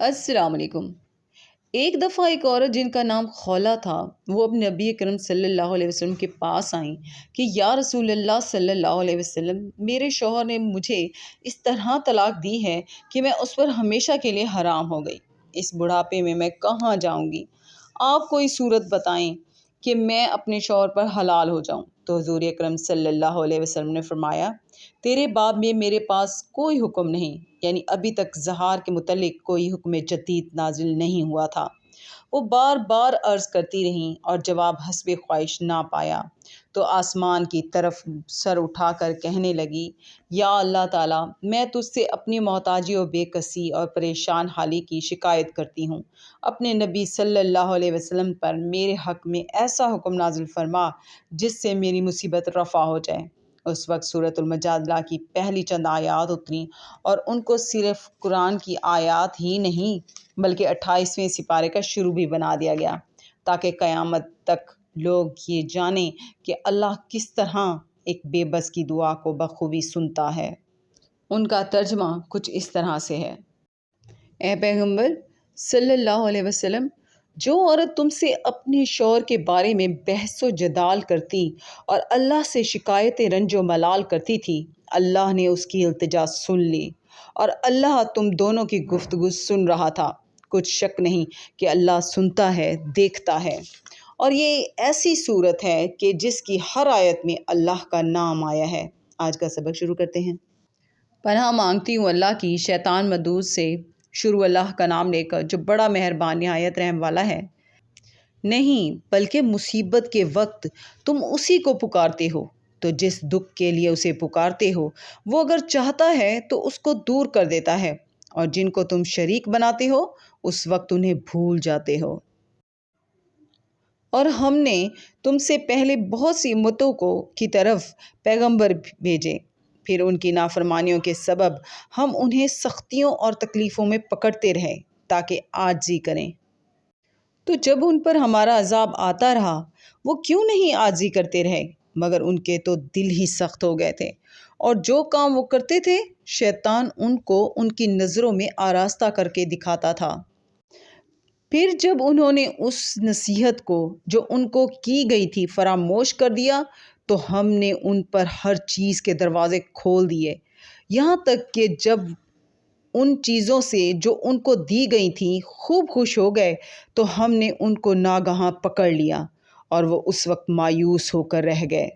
السلام علیکم۔ ایک دفعہ ایک عورت جن کا نام خولا تھا وہ اپنے نبی اکرم صلی اللہ علیہ وسلم کے پاس آئیں کہ یا رسول اللہ صلی اللہ علیہ وسلم، میرے شوہر نے مجھے اس طرح طلاق دی ہے کہ میں اس پر ہمیشہ کے لیے حرام ہو گئی۔ اس بڑھاپے میں کہاں جاؤں گی؟ آپ کوئی صورت بتائیں کہ میں اپنے شوہر پر حلال ہو جاؤں۔ تو حضور اکرم صلی اللہ علیہ وسلم نے فرمایا، تیرے باب میں میرے پاس کوئی حکم نہیں، یعنی ابھی تک زہار کے متعلق کوئی حکم جدید نازل نہیں ہوا تھا۔ وہ بار بار عرض کرتی رہیں اور جواب حسب خواہش نہ پایا تو آسمان کی طرف سر اٹھا کر کہنے لگی، یا اللہ تعالیٰ، میں تجھ سے اپنی محتاجی و بے کسی اور پریشان حالی کی شکایت کرتی ہوں۔ اپنے نبی صلی اللہ علیہ وسلم پر میرے حق میں ایسا حکم نازل فرما جس سے میری مصیبت رفع ہو جائے۔ اس وقت سورۃ المجادلہ کی پہلی چند آیات اتریں اور ان کو صرف قرآن کی آیات ہی نہیں بلکہ 28ویں سپارے کا شروع بھی بنا دیا گیا تاکہ قیامت تک لوگ یہ جانیں کہ اللہ کس طرح ایک بے بس کی دعا کو بخوبی سنتا ہے۔ ان کا ترجمہ کچھ اس طرح سے ہے: اے پیغمبر صلی اللہ علیہ وسلم، جو عورت تم سے اپنے شوہر کے بارے میں بحث و جدال کرتی اور اللہ سے شکایت رنج و ملال کرتی تھی، اللہ نے اس کی التجا سن لی اور اللہ تم دونوں کی گفتگو سن رہا تھا۔ کچھ شک نہیں کہ اللہ سنتا ہے، دیکھتا ہے۔ اور یہ ایسی صورت ہے کہ جس کی ہر آیت میں اللہ کا نام آیا ہے۔ آج کا سبق شروع کرتے ہیں۔ پناہ مانگتی ہوں اللہ کی شیطان مردود سے، شروع اللہ کا نام لے کر جو بڑا مہربان نہایت رحم والا ہے۔ نہیں بلکہ مصیبت کے وقت تم اسی کو پکارتے ہو تو جس دکھ کے لیے اسے پکارتے ہو وہ اگر چاہتا ہے تو اس کو دور کر دیتا ہے، اور جن کو تم شریک بناتے ہو اس وقت انہیں بھول جاتے ہو۔ اور ہم نے تم سے پہلے بہت سی امتوں کی طرف پیغمبر بھیجے، پھر ان کی نافرمانیوں کے سبب ہم انہیں سختیوں اور تکلیفوں میں پکڑتے رہے تاکہ عاجزی کریں۔ تو جب ان پر ہمارا عذاب آتا رہا وہ کیوں نہیں عاجزی کرتے رہے، مگر ان کے تو دل ہی سخت ہو گئے تھے، اور جو کام وہ کرتے تھے شیطان ان کو ان کی نظروں میں آراستہ کر کے دکھاتا تھا۔ پھر جب انہوں نے اس نصیحت کو جو ان کو کی گئی تھی فراموش کر دیا تو ہم نے ان پر ہر چیز کے دروازے کھول دیے، یہاں تک کہ جب ان چیزوں سے جو ان کو دی گئی تھیں خوب خوش ہو گئے تو ہم نے ان کو ناگہاں پکڑ لیا اور وہ اس وقت مایوس ہو کر رہ گئے۔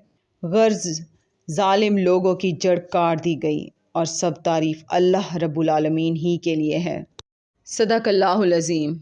غرض ظالم لوگوں کی جڑ کاٹ دی گئی، اور سب تعریف اللہ رب العالمین ہی کے لیے ہے۔ صدق اللہ العظیم۔